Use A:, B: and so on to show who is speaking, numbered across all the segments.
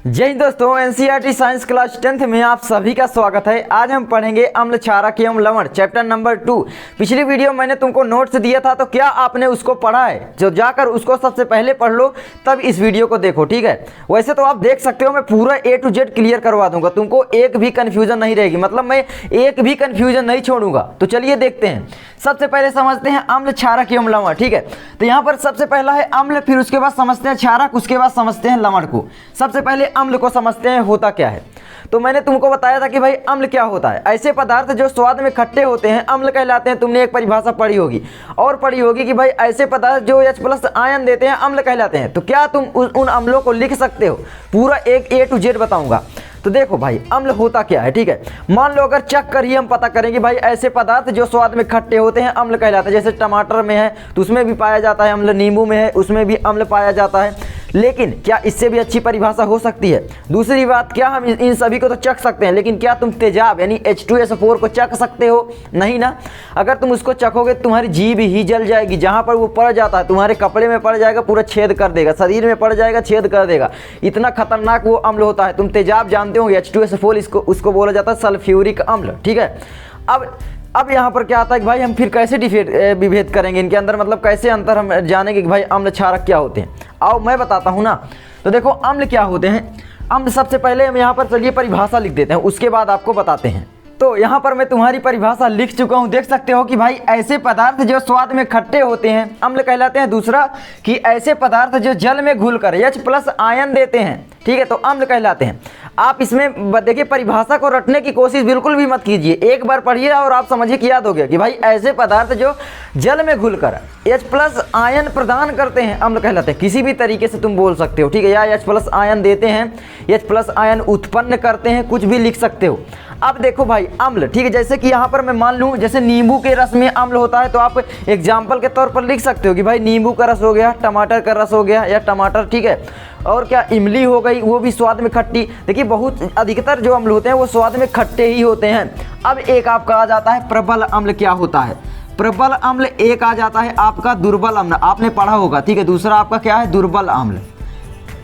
A: जय हिंद दोस्तों, NCERT science class 10th में आप सभी का स्वागत है। आज हम पढ़ेंगे अम्ल क्षारक एवं लवण चैप्टर नंबर 2। पिछली वीडियो मैंने तुमको नोट्स दिया था, तो क्या आपने उसको पढ़ा है? जो जाकर उसको सबसे पहले पढ़ लो, तब इस वीडियो को देखो, ठीक है। वैसे तो आप देख सकते हो, मैं पूरा A to Z क्लियर करवा दूंगा, तुमको एक भी कन्फ्यूजन नहीं रहेगी, मतलब मैं एक भी कन्फ्यूजन नहीं छोड़ूंगा। तो चलिए देखते हैं। सबसे पहले समझते हैं अम्ल क्षारक एवं लवण, ठीक है। तो यहाँ पर सबसे पहला है अम्ल, फिर उसके बाद समझते हैं क्षारक, उसके बाद समझते हैं लवण को। सबसे पहले अम्ल को समझते हैं होता क्या है। तो मैंने तुमको बताया था कि भाई अम्ल क्या होता है। ऐसे पदार्थ जो स्वाद में खट्टे होते हैं अम्ल कहलाते हैं। तुमने एक परिभाषा पढ़ी होगी और पढ़ी होगी कि भाई ऐसे पदार्थ जो H+ आयन देते हैं अम्ल कहलाते हैं। तो क्या तुम उन अम्लों को लिख सकते हो? पूरा एक A to Z बताऊंगा। तो देखो भाई अम्ल होता क्या है, ठीक है। मान लो अगर चख कर ही हम पता करें कि भाई ऐसे पदार्थ जो स्वाद में खट्टे होते हैं अम्ल कहलाते हैं। जैसे टमाटर में है तो उसमें भी पाया जाता है अम्ल, नींबू में है उसमें भी अम्ल पाया जाता है। लेकिन क्या इससे भी अच्छी परिभाषा हो सकती है? दूसरी बात, क्या हम इन सभी को तो चख सकते हैं, लेकिन क्या तुम तेजाब यानी H2SO4 को चख सकते हो? नहीं ना। अगर तुम उसको चखोगे तुम्हारी जीभ ही जल जाएगी। जहाँ पर वो पड़ जाता है तुम्हारे कपड़े में पड़ जाएगा, पूरा छेद कर देगा, शरीर में पड़ जाएगा छेद कर देगा। इतना खतरनाक वो अम्ल होता है। तुम तेजाब जानते हो, H2SO4 उसको बोला जाता है सल्फ्यूरिक अम्ल, ठीक है। अब यहाँ पर क्या आता है कि भाई हम फिर कैसे विभेद करेंगे इनके अंदर, मतलब कैसे अंतर हम जानेंगे कि भाई अम्ल क्षारक क्या होते हैं। आओ मैं बताता हूँ ना। तो देखो अम्ल क्या होते हैं। अम्ल सबसे पहले हम यहाँ पर चलिए परिभाषा लिख देते हैं, उसके बाद आपको बताते हैं। तो यहाँ पर मैं तुम्हारी परिभाषा लिख चुका हूँ, देख सकते हो कि भाई ऐसे पदार्थ जो स्वाद में खट्टे होते हैं अम्ल कहलाते हैं। दूसरा कि ऐसे पदार्थ जो जल में घुलकर H+ आयन देते हैं, ठीक है, तो अम्ल कहलाते हैं। आप इसमें देखिए परिभाषा को रटने की कोशिश बिल्कुल भी मत कीजिए, एक बार पढ़िए और आप समझिए कि याद हो गया कि भाई ऐसे पदार्थ जो जल में घुलकर H+ आयन प्रदान करते हैं अम्ल कहलाते हैं। किसी भी तरीके से तुम बोल सकते हो, ठीक है, या H+ आयन देते हैं, H+ आयन उत्पन्न करते हैं, कुछ भी लिख सकते हो। अब देखो भाई अम्ल, ठीक है, जैसे कि यहाँ पर मैं मान लूँ जैसे नींबू के रस में अम्ल होता है, तो आप एग्जाम्पल के तौर पर लिख सकते हो कि भाई नींबू का रस हो गया, टमाटर का रस हो गया, या टमाटर, ठीक है, और क्या इमली हो गई, वो भी स्वाद में खट्टी। देखिए बहुत अधिकतर जो अम्ल होते हैं वो स्वाद में खट्टे ही होते हैं। अब एक आपका आ जाता है प्रबल अम्ल। क्या होता है प्रबल अम्ल? एक आ जाता है आपका दुर्बल अम्ल, आपने पढ़ा होगा, ठीक है। दूसरा आपका क्या है? दुर्बल अम्ल।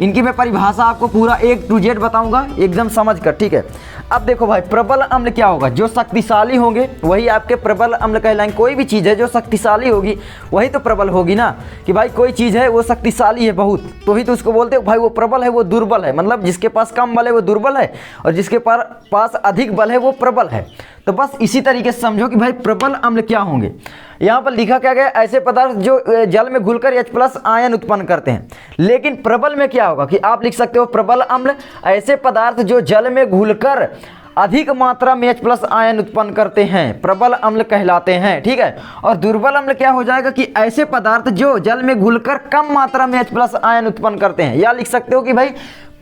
A: इनकी मैं परिभाषा आपको पूरा A to Z बताऊंगा एकदम समझ कर, ठीक है। अब देखो भाई प्रबल अम्ल क्या होगा? जो शक्तिशाली होंगे वही आपके प्रबल अम्ल कहलाएंगे। कोई भी चीज़ है जो शक्तिशाली होगी वही तो प्रबल होगी ना। कि भाई कोई चीज़ है वो शक्तिशाली है बहुत, तो ही तो उसको बोलते हो भाई वो प्रबल है, वो दुर्बल है। मतलब जिसके पास कम बल है वो दुर्बल है, और जिसके पास अधिक बल है वो प्रबल है। तो बस इसी तरीके से समझो कि भाई प्रबल अम्ल क्या होंगे। यहाँ पर लिखा क्या गया? ऐसे पदार्थ जो जल में घुलकर H+ आयन उत्पन्न करते हैं। लेकिन प्रबल में क्या होगा कि आप लिख सकते हो प्रबल अम्ल ऐसे पदार्थ जो जल में घुलकर अधिक मात्रा में H+ आयन उत्पन्न करते हैं, प्रबल अम्ल कहलाते हैं, ठीक है। और दुर्बल अम्ल क्या हो जाएगा कि ऐसे पदार्थ जो जल में घुलकर कम मात्रा में H+ आयन उत्पन्न करते हैं। या लिख सकते हो कि भाई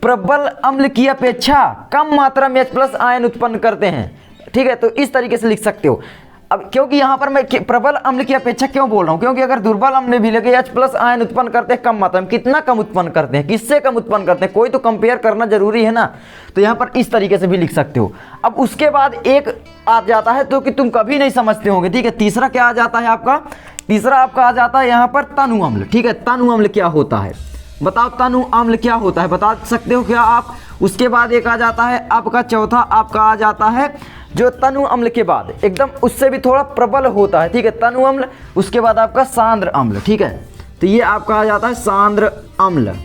A: प्रबल अम्ल की अपेक्षा कम मात्रा में H+ आयन उत्पन्न करते हैं, ठीक है। तो इस तरीके से लिख सकते हो। अब क्योंकि यहाँ पर मैं प्रबल अम्ल की अपेक्षा क्यों बोल रहा हूँ? क्योंकि अगर दुर्बल अम्ल भी लगे H+ आयन उत्पन्न करते हैं कम मात्रा में, कितना कम उत्पन्न करते हैं, किससे कम उत्पन्न करते हैं, कोई तो कंपेयर करना जरूरी है ना। तो यहाँ पर इस तरीके से भी लिख सकते हो। अब उसके बाद एक आ जाता है तो कि तुम कभी नहीं समझते होंगे, ठीक है। तीसरा क्या आ जाता है आपका? तीसरा आपका आ जाता है यहाँ पर तनु अम्ल, ठीक है। तनु अम्ल क्या होता है बताओ? तनु अम्ल क्या होता है बता सकते हो क्या आप? उसके बाद एक आ जाता है आपका चौथा, आपका आ जाता है जो तनु अम्ल के बाद एकदम उससे भी थोड़ा प्रबल होता है, ठीक है, तनु अम्ल। उसके बाद आपका सांद्र अम्ल, ठीक है। तो ये आपका आ जाता है सांद्र अम्ल।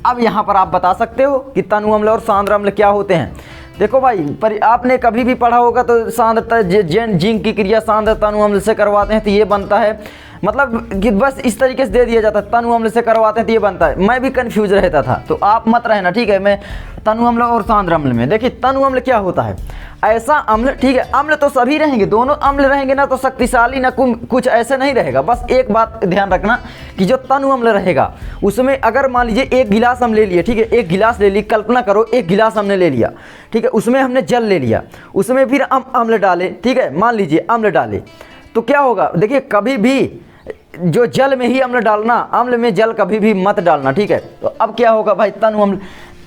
A: अब यहाँ पर आप बता सकते हो कि तनु अम्ल और सांद्र अम्ल क्या होते हैं। देखो भाई पर आपने कभी भी पढ़ा होगा तो सांद्रता जिंक की क्रिया सांद्र तनु अम्ल से करवाते हैं तो ये बनता है, मतलब कि बस इस तरीके से दे दिया जाता है, तनु अम्ल से करवाते हैं तो ये बनता है। मैं भी कंफ्यूज रहता था, तो आप मत रहना, ठीक है। मैं तनु अम्ल और सांद्र अम्ल में देखिए तनु अम्ल क्या होता है? ऐसा अम्ल, ठीक है, अम्ल तो सभी रहेंगे, दोनों अम्ल रहेंगे ना, तो शक्तिशाली ना कुछ ऐसे नहीं रहेगा। बस एक बात ध्यान रखना कि जो तनु अम्ल रहेगा उसमें अगर मान लीजिए एक गिलास हम ले लिए, ठीक है, एक गिलास ले ली, कल्पना करो एक गिलास हमने ले लिया, ठीक है, उसमें हमने जल ले लिया, उसमें फिर अम्ल डाले, ठीक है, मान लीजिए अम्ल डाले, तो क्या होगा? देखिए कभी भी जो जल में ही अम्ल डालना, अम्ल में जल कभी भी मत डालना, ठीक है। तो अब क्या होगा भाई? तनु अम्ल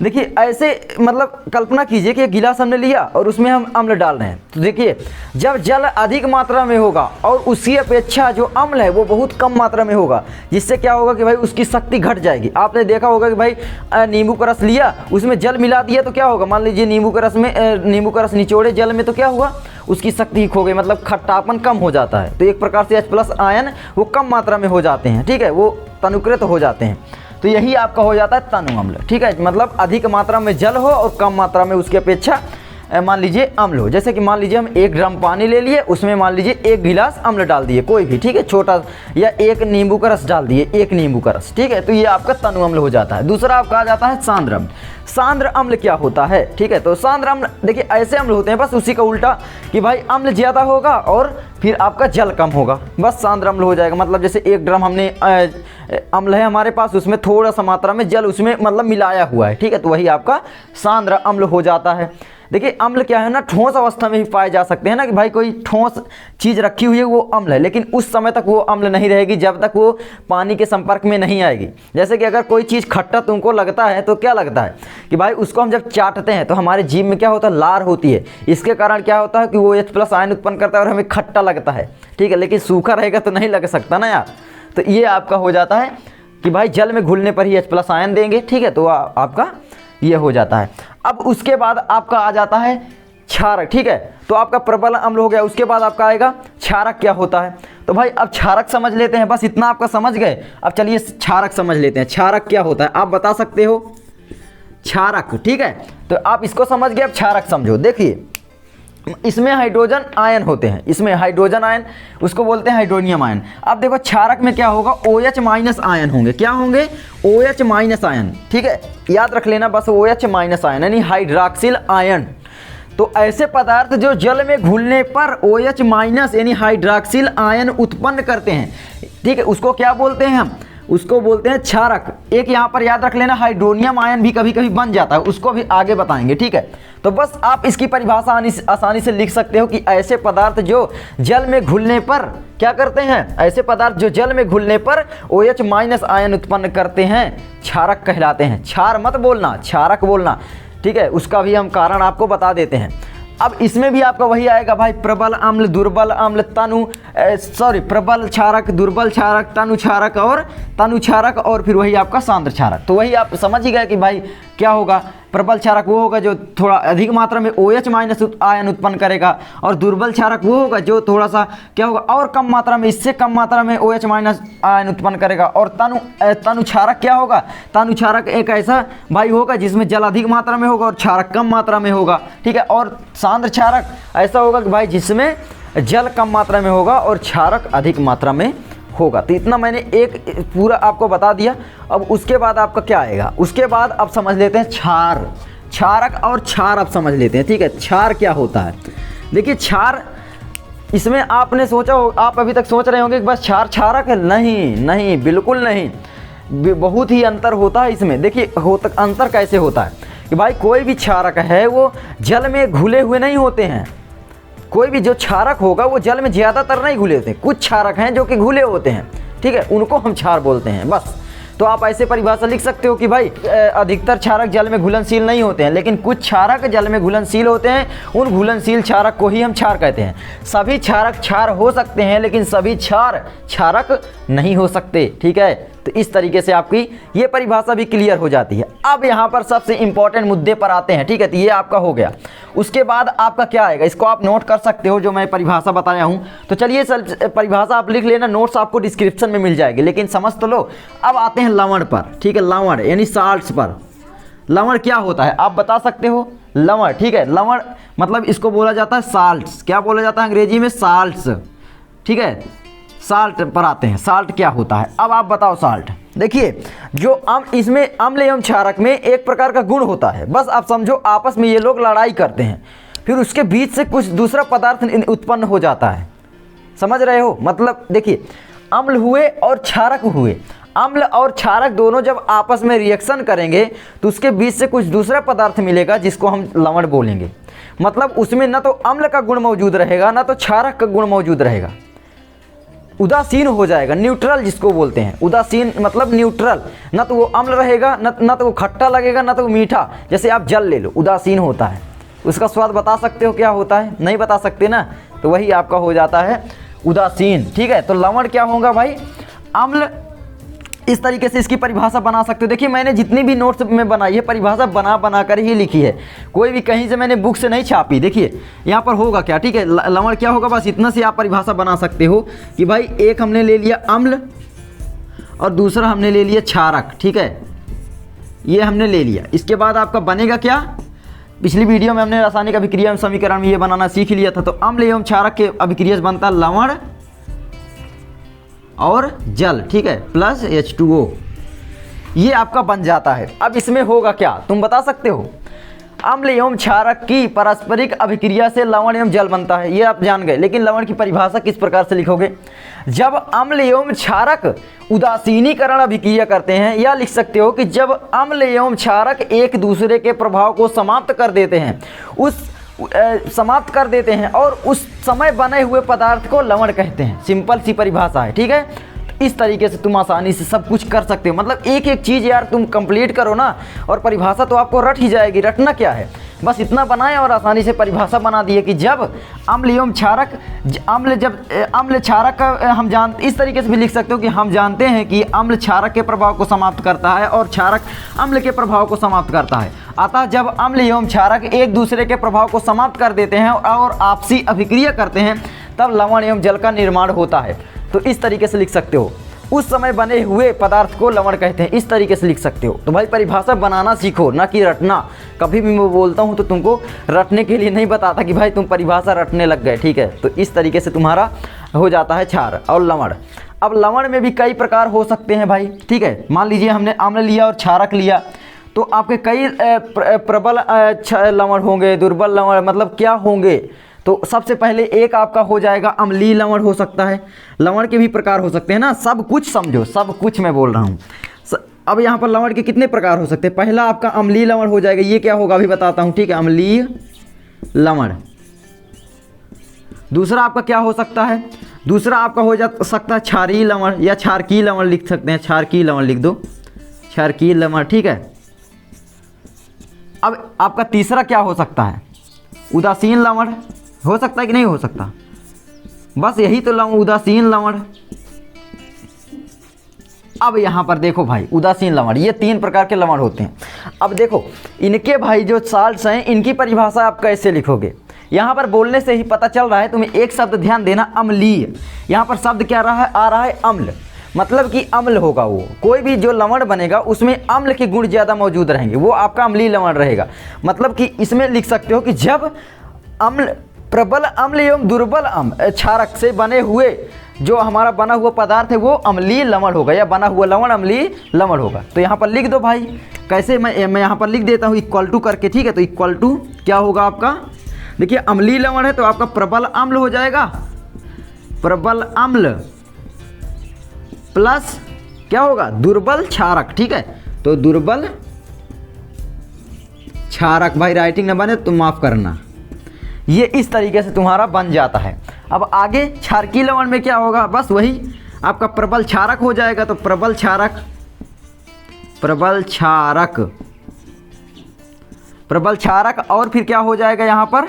A: देखिए ऐसे मतलब कल्पना कीजिए कि एक गिलास हमने लिया और उसमें हम अम्ल डाल रहे हैं। तो देखिए जब जल अधिक मात्रा में होगा और उसकी अपेक्षा जो अम्ल है वो बहुत कम मात्रा में होगा, जिससे क्या होगा कि भाई उसकी शक्ति घट जाएगी। आपने देखा होगा कि भाई नींबू का रस लिया, उसमें जल मिला दिया तो क्या होगा, मान लीजिए नींबू का रस निचोड़े जल में तो क्या हुआ, उसकी शक्ति खो गई, मतलब खट्टापन कम हो जाता है। तो एक प्रकार से H+ आयन वो कम मात्रा में हो जाते हैं, ठीक है, वो तनुकृत हो जाते हैं। तो यही आपका हो जाता है तनु अम्ल, ठीक है, मतलब अधिक मात्रा में जल हो और कम मात्रा में उसकी अपेक्षा मान लीजिए अम्ल हो। जैसे कि मान लीजिए हम 1 ड्रम पानी ले लिए, उसमें मान लीजिए 1 गिलास अम्ल डाल दिए, कोई भी, ठीक है, छोटा, या 1 नींबू का रस डाल दिए, 1 नींबू का रस, ठीक है, तो ये आपका तनु अम्ल हो जाता है। दूसरा आपका आ जाता है सांद्र अम्ल। सांद्र अम्ल क्या होता है, ठीक है, तो सांद्र अम्ल देखिए ऐसे अम्ल होते हैं बस उसी का उल्टा कि भाई अम्ल ज़्यादा होगा और फिर आपका जल कम होगा, बस सांद्र अम्ल हो जाएगा। मतलब जैसे 1 ड्रम हमने अम्ल है हमारे पास, उसमें थोड़ा सा मात्रा में जल उसमें मतलब मिलाया हुआ है, ठीक है, तो वही आपका सांद्र अम्ल हो जाता है। देखिए अम्ल क्या है ना, ठोस अवस्था में ही पाए जा सकते हैं ना, कि भाई कोई ठोस चीज़ रखी हुई है वो अम्ल है, लेकिन उस समय तक वो अम्ल नहीं रहेगी जब तक वो पानी के संपर्क में नहीं आएगी। जैसे कि अगर कोई चीज़ खट्टा तुमको लगता है तो क्या लगता है कि भाई उसको हम जब चाटते हैं तो हमारे जीभ में क्या होता है, लार होती है, इसके कारण क्या होता है कि वो H+ आयन उत्पन्न करता है और हमें खट्टा लगता है, ठीक है, लेकिन सूखा रहेगा तो नहीं लग सकता ना यार। तो ये आपका हो जाता है कि भाई जल में घुलने पर ही H+ आयन देंगे, ठीक है, तो आपका ये हो जाता है। अब उसके बाद आपका आ जाता है क्षारक, ठीक है, तो आपका प्रबल अम्ल हो गया। उसके बाद आपका आएगा क्षारक। क्या होता है, तो भाई अब क्षारक समझ लेते हैं, बस इतना आपका समझ गए। अब चलिए क्षारक समझ लेते हैं। क्षारक क्या होता है आप बता सकते हो, क्षारक, ठीक है, तो आप इसको समझ गए, अब क्षारक समझो। देखिए इसमें हाइड्रोजन आयन होते हैं, इसमें हाइड्रोजन आयन, उसको बोलते हैं हाइड्रोनियम आयन। अब देखो क्षारक में क्या होगा, OH- आयन होंगे। क्या होंगे, OH- आयन, ठीक है, याद रख लेना बस, OH- आयन यानी हाइड्रॉक्सिल आयन। तो ऐसे पदार्थ जो जल में घुलने पर OH- यानी हाइड्रॉक्सिल आयन उत्पन्न करते हैं, ठीक है, उसको क्या बोलते हैं हम, उसको बोलते हैं क्षारक। एक यहाँ पर याद रख लेना हाइड्रोनियम आयन भी कभी कभी बन जाता है, उसको भी आगे बताएंगे, ठीक है। तो बस आप इसकी परिभाषा आसानी से लिख सकते हो कि ऐसे पदार्थ जो जल में घुलने पर क्या करते हैं, ऐसे पदार्थ जो जल में घुलने पर OH- आयन उत्पन्न करते हैं क्षारक कहलाते हैं। क्षार मत बोलना, क्षारक बोलना, ठीक है, उसका भी हम कारण आपको बता देते हैं। अब इसमें भी आपका वही आएगा भाई, प्रबल अम्ल, दुर्बल अम्ल, प्रबल क्षारक, दुर्बल क्षारक, तनु क्षारक और फिर वही आपका सांद्र क्षारक। तो वही आप समझ ही गए कि भाई क्या होगा, प्रबल क्षारक वो होगा जो थोड़ा अधिक मात्रा में OH- आयन उत्पन्न करेगा, और दुर्बल क्षारक वो होगा जो थोड़ा सा क्या होगा और कम मात्रा में, इससे कम मात्रा में OH- आयन उत्पन्न करेगा। और तनु क्षारक क्या होगा, तनु क्षारक एक ऐसा भाई होगा जिसमें जल अधिक मात्रा में होगा और क्षारक कम मात्रा में होगा, ठीक है। और सांद्र क्षारक ऐसा होगा कि भाई जिसमें जल कम मात्रा में होगा और क्षारक अधिक मात्रा में होगा। तो इतना मैंने एक पूरा आपको बता दिया। अब उसके बाद आपका क्या आएगा, उसके बाद अब समझ लेते हैं क्षार, क्षारक और क्षार अब समझ लेते हैं, ठीक है। क्षार क्या होता है, देखिए क्षार, इसमें आपने सोचा हो, आप अभी तक सोच रहे होंगे कि बस क्षार क्षारक है, नहीं, बिल्कुल नहीं, बहुत ही अंतर होता है इसमें। देखिए अंतर कैसे होता है कि भाई कोई भी क्षारक है वो जल में घुले हुए नहीं होते हैं। कोई भी जो क्षारक होगा वो जल में ज़्यादातर नहीं घुले होते, कुछ क्षारक हैं जो कि घुले होते हैं, ठीक है, उनको हम क्षार बोलते हैं बस। तो आप ऐसे परिभाषा लिख सकते हो कि भाई अधिकतर क्षारक जल में घुलनशील नहीं होते हैं, लेकिन कुछ क्षारक जल में घुलनशील होते हैं, उन घुलनशील क्षारक को ही हम क्षार कहते हैं। सभी क्षारक क्षार हो सकते हैं लेकिन सभी क्षार क्षारक नहीं हो सकते, ठीक है। तो इस तरीके से आपकी ये परिभाषा भी क्लियर हो जाती है। अब यहाँ पर सबसे इंपॉर्टेंट मुद्दे पर आते हैं, ठीक है, तो ये आपका हो गया। उसके बाद आपका क्या आएगा, इसको आप नोट कर सकते हो जो मैं परिभाषा बताया हूँ। तो चलिए परिभाषा आप लिख लेना, नोट्स आपको डिस्क्रिप्शन में मिल जाएगी, लेकिन समझ तो लो। अब आते हैं लवण पर, ठीक है, लवण यानी साल्ट्स पर। लवण क्या होता है आप बता सकते हो, लवण, ठीक है, लवण मतलब इसको बोला जाता है साल्ट्स। क्या बोला जाता है अंग्रेजी में, साल्ट्स, ठीक है। साल्ट पर आते हैं, साल्ट क्या होता है अब आप बताओ। साल्ट देखिए जो इसमें अम्ल एवं क्षारक में एक प्रकार का गुण होता है, बस आप समझो आपस में ये लोग लड़ाई करते हैं, फिर उसके बीच से कुछ दूसरा पदार्थ उत्पन्न हो जाता है, समझ रहे हो। मतलब देखिए अम्ल हुए और क्षारक हुए, अम्ल और क्षारक दोनों जब आपस में रिएक्शन करेंगे तो उसके बीच से कुछ दूसरा पदार्थ मिलेगा जिसको हम लवण बोलेंगे। मतलब उसमें ना तो अम्ल का गुण मौजूद रहेगा ना तो क्षारक का गुण मौजूद रहेगा, उदासीन हो जाएगा, न्यूट्रल जिसको बोलते हैं। उदासीन मतलब न्यूट्रल, ना तो वो अम्ल रहेगा, ना तो वो खट्टा लगेगा, ना तो वो मीठा। जैसे आप जल ले लो, उदासीन होता है, उसका स्वाद बता सकते हो क्या होता है? नहीं बता सकते ना, तो वही आपका हो जाता है उदासीन। ठीक है, तो लवण क्या होगा भाई? अम्ल। इस तरीके से इसकी परिभाषा बना सकते हो। देखिए मैंने जितनी भी नोट्स में बनाई है परिभाषा बना कर ही लिखी है, कोई भी कहीं से मैंने बुक से नहीं छापी। देखिए यहाँ पर होगा क्या, ठीक है, लवण क्या होगा, बस इतना से आप परिभाषा बना सकते हो कि भाई एक हमने ले लिया अम्ल और दूसरा हमने ले लिया क्षारक। ठीक है, ये हमने ले लिया। इसके बाद आपका बनेगा क्या? पिछली वीडियो में हमने रासायनिक अभिक्रिया एवं समीकरण में ये बनाना सीख लिया था। तो अम्ल एवं क्षारक के अभिक्रिया से बनता लवण और जल, ठीक है, प्लस H2O, ये आपका बन जाता है। अब इसमें होगा क्या, तुम बता सकते हो? अम्ल एवं क्षारक की पारस्परिक अभिक्रिया से लवण एवं जल बनता है, ये आप जान गए। लेकिन लवण की परिभाषा किस प्रकार से लिखोगे? जब अम्ल एवं क्षारक उदासीनीकरण अभिक्रिया करते हैं, या लिख सकते हो कि जब अम्ल एवं क्षारक एक दूसरे के प्रभाव को समाप्त कर देते हैं, समाप्त कर देते हैं और उस समय बने हुए पदार्थ को लवण कहते हैं। सिंपल सी परिभाषा है। ठीक है, तो इस तरीके से तुम आसानी से सब कुछ कर सकते हो। मतलब एक एक चीज़ यार तुम कंप्लीट करो ना, और परिभाषा तो आपको रट ही जाएगी। रटना क्या है, बस इतना बनाएं और आसानी से परिभाषा बना दिए कि जब अम्ल एवं क्षारक, अम्ल क्षारक का हम इस तरीके से भी लिख सकते हो कि हम जानते हैं कि अम्ल क्षारक के प्रभाव को समाप्त करता है और क्षारक अम्ल के प्रभाव को समाप्त करता है। अतः जब अम्ल एवं क्षारक एक दूसरे के प्रभाव को समाप्त कर देते हैं और आपसी अभिक्रिया करते हैं, तब लवण एवं जल का निर्माण होता है। तो इस तरीके से लिख सकते हो, उस समय बने हुए पदार्थ को लवण कहते हैं। इस तरीके से लिख सकते हो। तो भाई परिभाषा बनाना सीखो, ना कि रटना। कभी भी मैं बोलता हूँ तो तुमको रटने के लिए नहीं बताता कि भाई तुम परिभाषा रटने लग गए। ठीक है, तो इस तरीके से तुम्हारा हो जाता है क्षार और लवण। अब लवण में भी कई प्रकार हो सकते हैं भाई। ठीक है, मान लीजिए हमने अम्ल लिया और क्षारक लिया, तो आपके कई प्रबल लवण होंगे, दुर्बल लवण मतलब क्या होंगे? तो सबसे पहले एक आपका हो जाएगा अम्लीय लवण हो सकता है। लवण के भी प्रकार हो सकते हैं ना, सब कुछ समझो, सब कुछ मैं बोल रहा हूँ। अब यहाँ पर लवण के कितने प्रकार हो सकते हैं? पहला आपका अम्लीय लवण हो जाएगा, ये क्या होगा अभी बताता हूँ। ठीक है, अम्लीय लवण। दूसरा आपका क्या हो सकता है? दूसरा आपका हो जा सकता है क्षारीय लवण, या क्षारकीय लवण लिख सकते हैं। क्षारकीय लवण लिख दो, क्षारकीय लवण। ठीक है, अब आपका तीसरा क्या हो सकता है? उदासीन लवण हो सकता है कि नहीं हो सकता? बस यही तो लवण, उदासीन लवण। अब यहाँ पर देखो भाई, उदासीन लवण, ये 3 प्रकार के लवण होते हैं। अब देखो इनके भाई जो साल्ट्स हैं, इनकी परिभाषा आप कैसे लिखोगे? यहाँ पर बोलने से ही पता चल रहा है तुम्हें। एक शब्द ध्यान देना, अम्लीय। यहाँ पर शब्द क्या आ रहा है? अम्ल। मतलब कि अम्ल होगा वो, कोई भी जो लवण बनेगा उसमें अम्ल के गुण ज़्यादा मौजूद रहेंगे, वो आपका अम्लीय लवण रहेगा। मतलब कि इसमें लिख सकते हो कि जब प्रबल अम्ल एवं दुर्बल क्षारक से बने हुए जो हमारा बना हुआ पदार्थ है वो अम्लीय लवण होगा, या बना हुआ लवण अम्लीय लवण होगा। तो यहाँ पर लिख दो भाई, कैसे? मैं यहाँ पर लिख देता हूँ इक्वल टू करके। ठीक है, तो इक्वल टू क्या होगा आपका? देखिए अम्लीय लवण है तो आपका प्रबल अम्ल हो जाएगा, प्रबल अम्ल प्लस क्या होगा? दुर्बल क्षारक। ठीक है, तो दुर्बल क्षारक। भाई राइटिंग न बने तो माफ़ करना। ये इस तरीके से तुम्हारा बन जाता है। अब आगे क्षारकीय लवण में क्या होगा? बस वही आपका प्रबल क्षारक हो जाएगा। तो प्रबल क्षारक, प्रबल क्षारक, प्रबल क्षारक, और फिर क्या हो जाएगा यहाँ पर?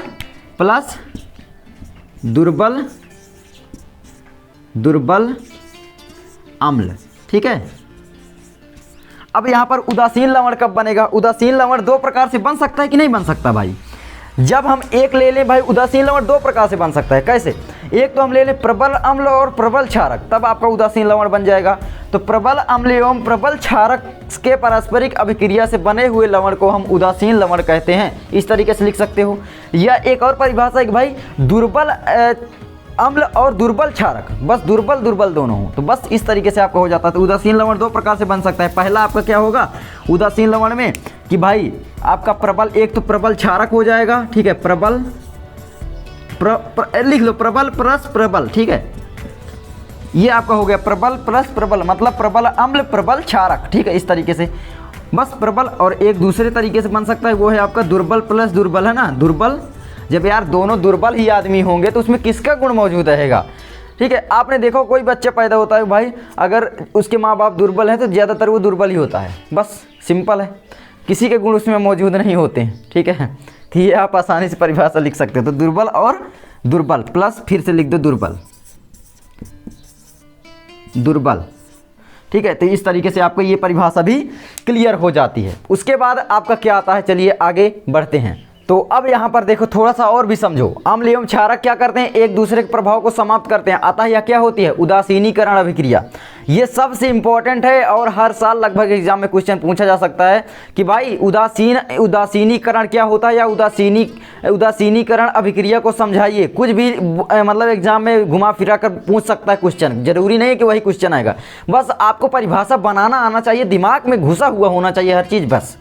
A: प्लस दुर्बल, दुर्बल अम्ल। ठीक है, अब यहाँ पर उदासीन लवण कब बनेगा? उदासीन लवण 2 प्रकार से बन सकता है कि नहीं बन सकता भाई? जब हम एक ले लें भाई, उदासीन लवण 2 प्रकार से बन सकता है। कैसे? एक तो हम ले लें प्रबल अम्ल और प्रबल क्षारक, तब आपका उदासीन लवण बन जाएगा। तो प्रबल अम्ल एवं प्रबल क्षारक के पारस्परिक अभिक्रिया से बने हुए लवण को हम उदासीन लवण कहते हैं। इस तरीके से लिख सकते हो। या एक और परिभाषा है कि भाई दुर्बल अम्ल और दुर्बल क्षारक, बस दुर्बल दोनों हो, तो बस इस तरीके से आपका हो जाता है। तो उदासीन लवण 2 प्रकार से बन सकता है। पहला आपका क्या होगा उदासीन लवण में कि भाई आपका प्रबल, एक तो प्रबल क्षारक हो जाएगा। ठीक है, प्रबल लिख लो, प्रबल प्लस प्रबल। ठीक है, ये आपका हो गया प्रबल प्लस प्रबल, मतलब प्रबल अम्ल प्रबल क्षारक। ठीक है, इस तरीके से बस प्रबल। और एक दूसरे तरीके से बन सकता है, वो है आपका दुर्बल प्लस दुर्बल, है ना। दुर्बल, जब यार दोनों दुर्बल ही आदमी होंगे तो उसमें किसका गुण मौजूद रहेगा? ठीक है। आपने देखो कोई बच्चा पैदा होता है भाई, अगर उसके माँ बाप दुर्बल हैं तो ज़्यादातर वो दुर्बल ही होता है, बस सिंपल है, किसी के गुण उसमें मौजूद नहीं होते हैं। ठीक है, तो ये आप आसानी से परिभाषा लिख सकते हो। तो दुर्बल और दुर्बल प्लस फिर से लिख दो दुर्बल, दुर्बल। ठीक है, तो इस तरीके से आपको ये परिभाषा भी क्लियर हो जाती है। उसके बाद आपका क्या आता है, चलिए आगे बढ़ते हैं। तो अब यहाँ पर देखो थोड़ा सा और भी समझो। अम्ल एवं क्षारक क्या करते हैं, एक दूसरे के प्रभाव को समाप्त करते हैं, अतः यह क्या होती है, उदासीनीकरण अभिक्रिया। ये सबसे इंपॉर्टेंट है और हर साल लगभग एग्जाम में क्वेश्चन पूछा जा सकता है कि भाई उदासीनीकरण क्या होता है या उदासीनीकरण अभिक्रिया को समझाइए। कुछ भी मतलब एग्जाम में घुमा फिरा कर पूछ सकता है क्वेश्चन, जरूरी नहीं है कि वही क्वेश्चन आएगा, बस आपको परिभाषा बनाना आना चाहिए, दिमाग में घुसा हुआ होना चाहिए हर चीज़, बस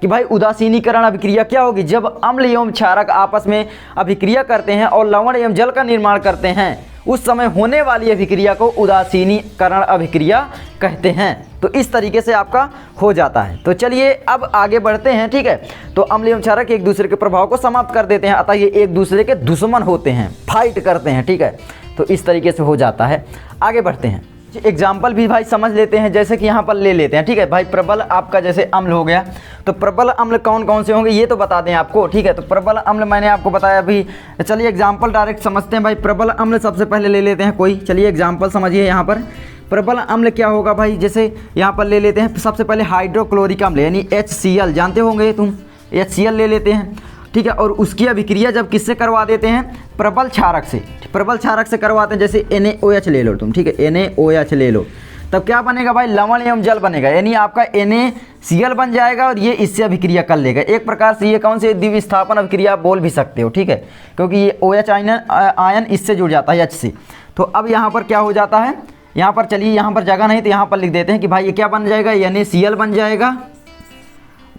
A: कि भाई उदासीनीकरण अभिक्रिया क्या होगी, जब अम्ल एवं क्षारक आपस में अभिक्रिया करते हैं और लवण एवं जल का निर्माण करते हैं, उस समय होने वाली अभिक्रिया को उदासीनीकरण अभिक्रिया कहते हैं। तो इस तरीके से आपका हो जाता है। तो चलिए अब आगे बढ़ते हैं। ठीक है, तो अम्ल एवं क्षारक एक दूसरे के प्रभाव को समाप्त कर देते हैं, अतः ये एक दूसरे के दुश्मन होते हैं, फाइट करते हैं। ठीक है, तो इस तरीके से हो जाता है। आगे बढ़ते हैं, एग्जाम्पल भी भाई समझ लेते हैं, जैसे कि यहाँ पर ले लेते हैं। ठीक है भाई, प्रबल आपका जैसे अम्ल हो गया, तो प्रबल अम्ल कौन कौन से होंगे ये तो बता दें आपको। ठीक है, तो प्रबल अम्ल मैंने आपको बताया अभी। चलिए एग्जाम्पल डायरेक्ट समझते हैं भाई। प्रबल अम्ल सबसे पहले ले लेते हैं कोई, चलिए एग्जाम्पल समझिए। यहाँ पर प्रबल अम्ल क्या होगा भाई, जैसे यहाँ पर ले लेते हैं सबसे पहले हाइड्रोक्लोरिक अम्ल यानी HCl, जानते होंगे तुम, HCl ले लेते हैं। ठीक है, और उसकी अभिक्रिया जब किससे करवा देते हैं, प्रबल क्षारक से, प्रबल क्षारक से करवाते हैं। जैसे NaOH ले लो तुम, ठीक है, NaOH ले लो, तब क्या बनेगा भाई, लवण एवं जल बनेगा, यानी आपका NaCl बन जाएगा और ये इससे अभिक्रिया कर लेगा। एक प्रकार से ये कौन से द्विविस्थापन अभिक्रिया आप बोल भी सकते हो। ठीक है, क्योंकि ये OH आयन इससे जुड़ जाता है H से। तो अब यहाँ पर क्या हो जाता है, यहाँ पर चलिए, यहाँ पर जगह नहीं तो यहाँ पर लिख देते हैं कि भाई ये क्या बन जाएगा, NaCl बन जाएगा,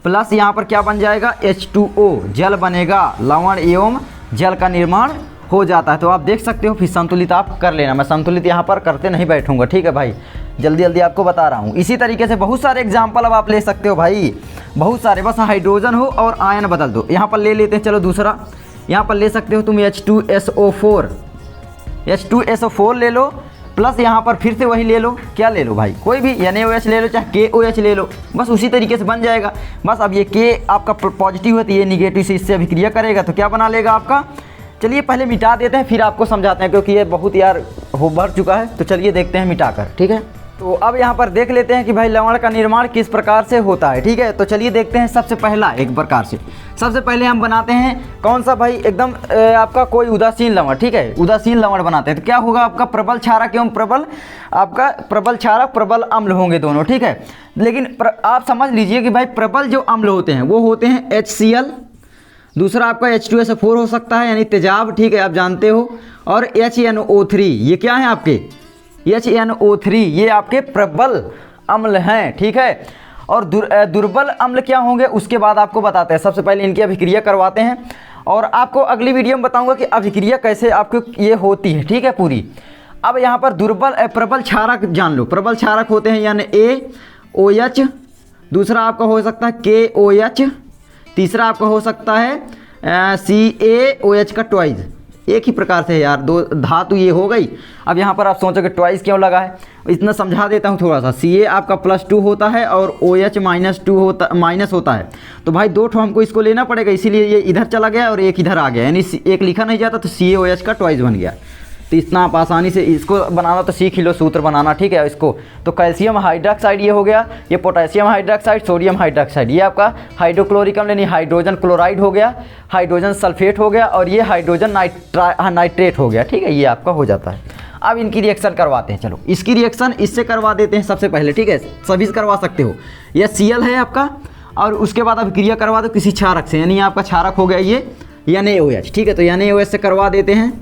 A: प्लस यहाँ पर क्या बन जाएगा, H2O जल बनेगा, लवण एवं जल का निर्माण हो जाता है। तो आप देख सकते हो, फिर संतुलित आप कर लेना, मैं संतुलित यहाँ पर करते नहीं बैठूंगा। ठीक है भाई, जल्दी जल्दी आपको बता रहा हूँ। इसी तरीके से बहुत सारे एग्जाम्पल अब आप ले सकते हो भाई, बहुत सारे, बस हाइड्रोजन हो और आयन बदल दो। यहाँ पर ले लेते हैं, चलो दूसरा यहाँ पर ले सकते हो तुम H2SO4 ले लो, प्लस यहाँ पर फिर से वही ले लो, क्या ले लो भाई, कोई भी NaOH ले लो चाहे KOH ले लो, बस उसी तरीके से बन जाएगा। बस अब ये K आपका पॉजिटिव है तो ये निगेटिव से इससे अभिक्रिया करेगा, तो क्या बना लेगा आपका। चलिए पहले मिटा देते हैं फिर आपको समझाते हैं, क्योंकि ये बहुत यार हो भर चुका है। तो चलिए देखते हैं मिटा कर। ठीक है, तो अब यहाँ पर देख लेते हैं कि भाई लवण का निर्माण किस प्रकार से होता है। ठीक है, तो चलिए देखते हैं। सबसे पहला एक प्रकार से सबसे पहले हम बनाते हैं कौन सा भाई, एकदम आपका कोई उदासीन लवण। ठीक है, उदासीन लवण बनाते हैं, तो क्या होगा आपका, प्रबल क्षारक एवं प्रबल क्षारक प्रबल अम्ल होंगे दोनों। ठीक है, लेकिन आप समझ लीजिए कि भाई प्रबल जो अम्ल होते हैं वो होते हैं HCl, दूसरा आपका H2SO4 हो सकता है यानी तेजाब, ठीक है आप जानते हो, और HNO3, ये क्या है आपके HNO3, ये आपके प्रबल अम्ल हैं। ठीक है, और दुर्बल अम्ल क्या होंगे उसके बाद आपको बताते हैं। सबसे पहले इनकी अभिक्रिया करवाते हैं और आपको अगली वीडियो में बताऊंगा कि अभिक्रिया कैसे आपको ये होती है। ठीक है पूरी। अब यहाँ पर प्रबल क्षारक जान लो, प्रबल क्षारक होते हैं यानी AOH, दूसरा आपका हो सकता है KOH, तीसरा आपका हो सकता है CaOH का ट्वाइस। एक ही प्रकार से यार, दो धातु ये हो गई। अब यहाँ पर आप सोचोगे ट्वाइस क्यों लगा है, इतना समझा देता हूँ थोड़ा सा। Ca आपका +2 होता है और OH माइनस होता है, तो भाई दो ठो हमको इसको लेना पड़ेगा, इसीलिए ये इधर चला गया और एक इधर आ गया, यानी एक लिखा नहीं जाता तो CaOH का ट्वाइस बन गया। तो इतना आप आसानी से इसको बनाना तो सीख ही लो, सूत्र बनाना। ठीक है, इसको तो कैल्शियम हाइड्रोक्साइड ये हो गया, ये पोटेशियम हाइड्रोक्साइड, सोडियम हाइड्रोक्साइड, ये आपका हाइड्रोक्लोरिक अम्ल यानी हाइड्रोजन क्लोराइड हो गया, हाइड्रोजन सल्फेट हो गया, और ये हाइड्रोजन नाइट्रेट हो गया। ठीक है, ये आपका हो जाता है। अब इनकी रिएक्शन करवाते हैं, चलो इसकी रिएक्शन इससे करवा देते हैं सबसे पहले। ठीक है, सभी से करवा सकते हो। यह Cl है आपका, और उसके बाद अभिक्रिया करवा दो किसी क्षारक से, यानी आपका क्षारक हो गया ये NaOH। ठीक है, तो NaOH से करवा देते हैं,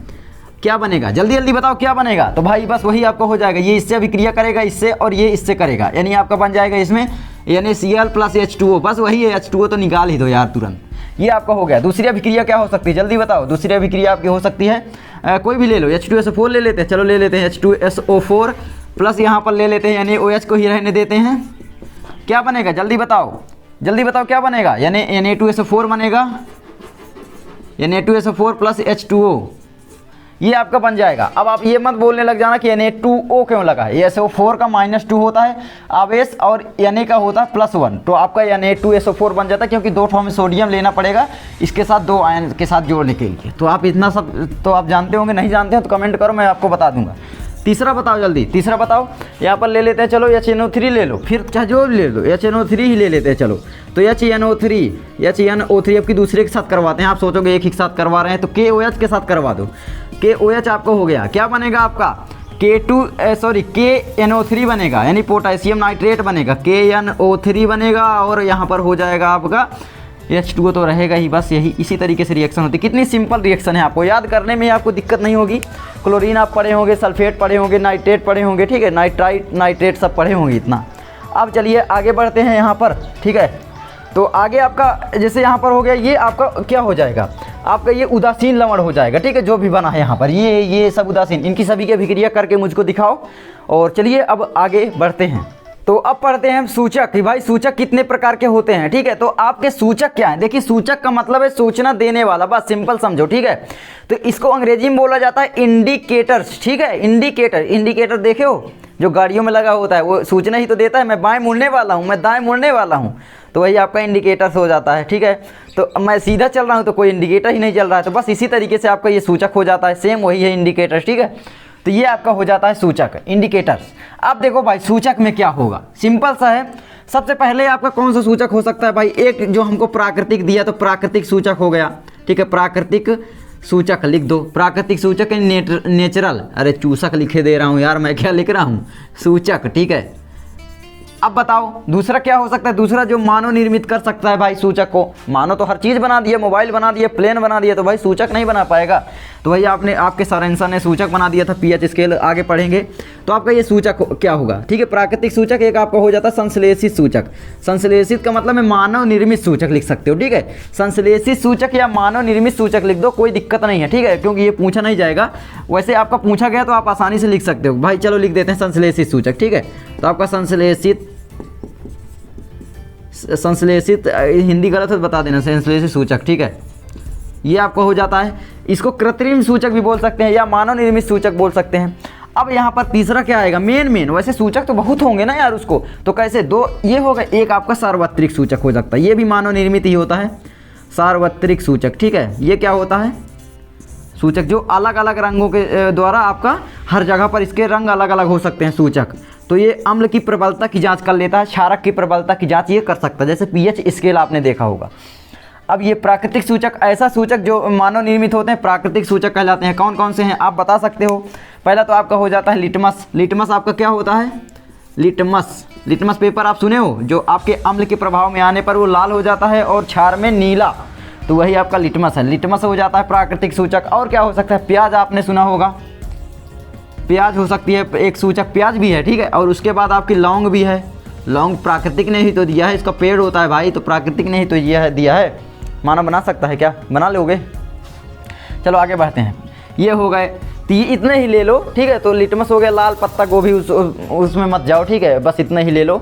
A: क्या बनेगा जल्दी जल्दी बताओ क्या बनेगा। तो भाई बस वही आपका हो जाएगा, ये इससे अभिक्रिया करेगा इससे और ये इससे करेगा, यानी आपका बन जाएगा इसमें NaCl + H2O, बस वही है H2O तो निकाल ही दो यार तुरंत, ये आपका हो गया। दूसरी अभिक्रिया क्या हो सकती है जल्दी बताओ, दूसरी अभिक्रिया आपकी हो सकती है कोई भी ले लो, H2SO4 ले लेते हैं, चलो ले लेते हैं H2SO4 प्लस यहाँ पर ले लेते हैं NaOH को ही रहने देते हैं, क्या बनेगा जल्दी बताओ क्या बनेगा, Na2SO4 बनेगा, Na2SO4 + H2O, ये आपका बन जाएगा। अब आप ये मत बोलने लग जाना कि Na2O क्यों लगा है, ये SO4 का -2 होता है आवेश और Na का होता है +1, तो आपका Na2SO4 बन जाता है, क्योंकि 2 हमें सोडियम लेना पड़ेगा इसके साथ 2 आयन के साथ जोड़ने के लिए। तो आप इतना सब तो आप जानते होंगे, नहीं जानते हो तो कमेंट करो, मैं आपको बता दूंगा। तीसरा बताओ जल्दी, तीसरा बताओ। यहाँ पर ले लेते हैं, चलो HNO3 ले लो, फिर चाहे जो ले लो, HNO3 ही ले लेते हैं। चलो तो HNO3 आपकी दूसरे के साथ करवाते हैं। आप सोचोगे एक ही साथ करवा रहे हैं, तो KOH के साथ करवा दो। KOH आपका हो गया, क्या बनेगा आपका KNO3 बनेगा, यानी पोटेशियम नाइट्रेट बनेगा, KNO3 बनेगा, और यहाँ पर हो जाएगा आपका H2O तो रहेगा ही, बस यही इसी तरीके से रिएक्शन होती है। कितनी सिंपल रिएक्शन है, आपको याद करने में आपको दिक्कत नहीं होगी। क्लोरीन आप पढ़े होंगे, सल्फेट पढ़े होंगे, नाइट्रेट पढ़े होंगे, ठीक है, नाइट्रेट सब पढ़े होंगे इतना। अब चलिए आगे बढ़ते हैं यहाँ पर, ठीक है। तो आगे आपका जैसे यहाँ पर हो गया, ये आपका क्या हो जाएगा, आपका ये उदासीन लवण हो जाएगा, ठीक है, जो भी बना है यहाँ पर ये सब उदासीन, इनकी सभी की अभिक्रिया करके मुझको दिखाओ। और चलिए अब आगे बढ़ते हैं। तो अब पढ़ते हैं हम सूचक, कि भाई सूचक कितने प्रकार के होते हैं, ठीक है। तो आपके सूचक क्या है, देखिए सूचक का मतलब है सूचना देने वाला, बस सिंपल समझो, ठीक है। तो इसको अंग्रेजी में बोला जाता है इंडिकेटर्स, ठीक है। इंडिकेटर देखे हो जो गाड़ियों में लगा होता है, वो सूचना ही तो देता है, मैं बाएं मुड़ने वाला हूँ, मैं दाएं मुड़ने वाला हूँ, तो वही आपका इंडिकेटर्स हो जाता है, ठीक है। तो मैं सीधा चल रहा हूँ तो कोई इंडिकेटर ही नहीं चल रहा है, तो बस इसी तरीके से आपका ये सूचक हो जाता है, सेम वही है इंडिकेटर्स, ठीक है। तो ये आपका हो जाता है सूचक, इंडिकेटर्स। अब देखो भाई सूचक में क्या होगा, सिंपल सा है। सबसे पहले आपका कौन सा सूचक हो सकता है भाई, एक जो हमको प्राकृतिक दिया तो प्राकृतिक सूचक हो गया, ठीक है। प्राकृतिक सूचक लिख दो, प्राकृतिक सूचक नेचुरल, अरे चूसक लिखे दे रहा हूँ यार, मैं क्या लिख रहा हूँ, सूचक, ठीक है। अब बताओ दूसरा क्या हो सकता है, दूसरा जो मानव निर्मित कर सकता है भाई सूचक को, मानव तो हर चीज़ बना दिया, मोबाइल बना दिया, प्लेन बना दिया, तो भाई सूचक नहीं बना पाएगा। तो भाई आपके सारेंसर ने सूचक बना दिया था, pH स्केल, आगे पढ़ेंगे। तो आपका ये सूचक क्या होगा, ठीक है। प्राकृतिक सूचक एक आपका हो जाता है संश्लेषित सूचक। संश्लेषित का मतलब है मानव निर्मित सूचक लिख सकते हो, ठीक है। संश्लेषित सूचक या मानव निर्मित सूचक लिख दो, कोई दिक्कत नहीं है, ठीक है, क्योंकि ये पूछा नहीं जाएगा। वैसे आपका पूछा गया तो आप आसानी से लिख सकते हो भाई। चलो लिख देते हैं संश्लेषित सूचक, ठीक है। तो आपका संश्लेषित हिंदी गलत है तो बता देना, संश्लेषित सूचक, ठीक है, ये आपका हो जाता है। इसको कृत्रिम सूचक भी बोल सकते हैं या मानव निर्मित सूचक बोल सकते हैं। अब यहाँ पर तीसरा क्या आएगा, मेन वैसे सूचक तो बहुत होंगे ना यार उसको, तो कैसे दो ये होगा, एक आपका सार्वत्रिक सूचक हो सकता है, ये भी मानव निर्मित ही होता है, सार्वत्रिक सूचक, ठीक है। ये क्या होता है, सूचक जो अलग अलग रंगों के द्वारा आपका हर जगह पर इसके रंग अलग अलग हो सकते हैं सूचक। तो ये अम्ल की प्रबलता की जांच कर लेता है, क्षारक की प्रबलता की जांच ये कर सकता है, जैसे pH स्केल आपने देखा होगा। अब ये प्राकृतिक सूचक, ऐसा सूचक जो मानव निर्मित होते हैं, प्राकृतिक सूचक कहलाते हैं। कौन कौन से हैं आप बता सकते हो। पहला तो आपका हो जाता है लिटमस। लिटमस आपका क्या होता है, लिटमस पेपर आप सुने हो, जो आपके अम्ल के प्रभाव में आने पर वो लाल हो जाता है और क्षार में नीला, तो वही आपका लिटमस है। लिटमस हो जाता है प्राकृतिक सूचक। और क्या हो सकता है, प्याज आपने सुना होगा, प्याज हो सकती है एक सूचक, प्याज भी है, ठीक है। और उसके बाद आपकी लौंग भी है, लौंग प्राकृतिक ने ही तो दिया है, इसका पेड़ होता है भाई, तो प्राकृतिक ने ही तो दिया है। मानव बना सकता है क्या, बना लोगे। चलो आगे बढ़ते हैं, ये हो गए, तो ये इतने ही ले लो, ठीक है। तो लिटमस हो गया, लाल पत्ता गोभी उसमें मत जाओ, ठीक है, बस इतने ही ले लो,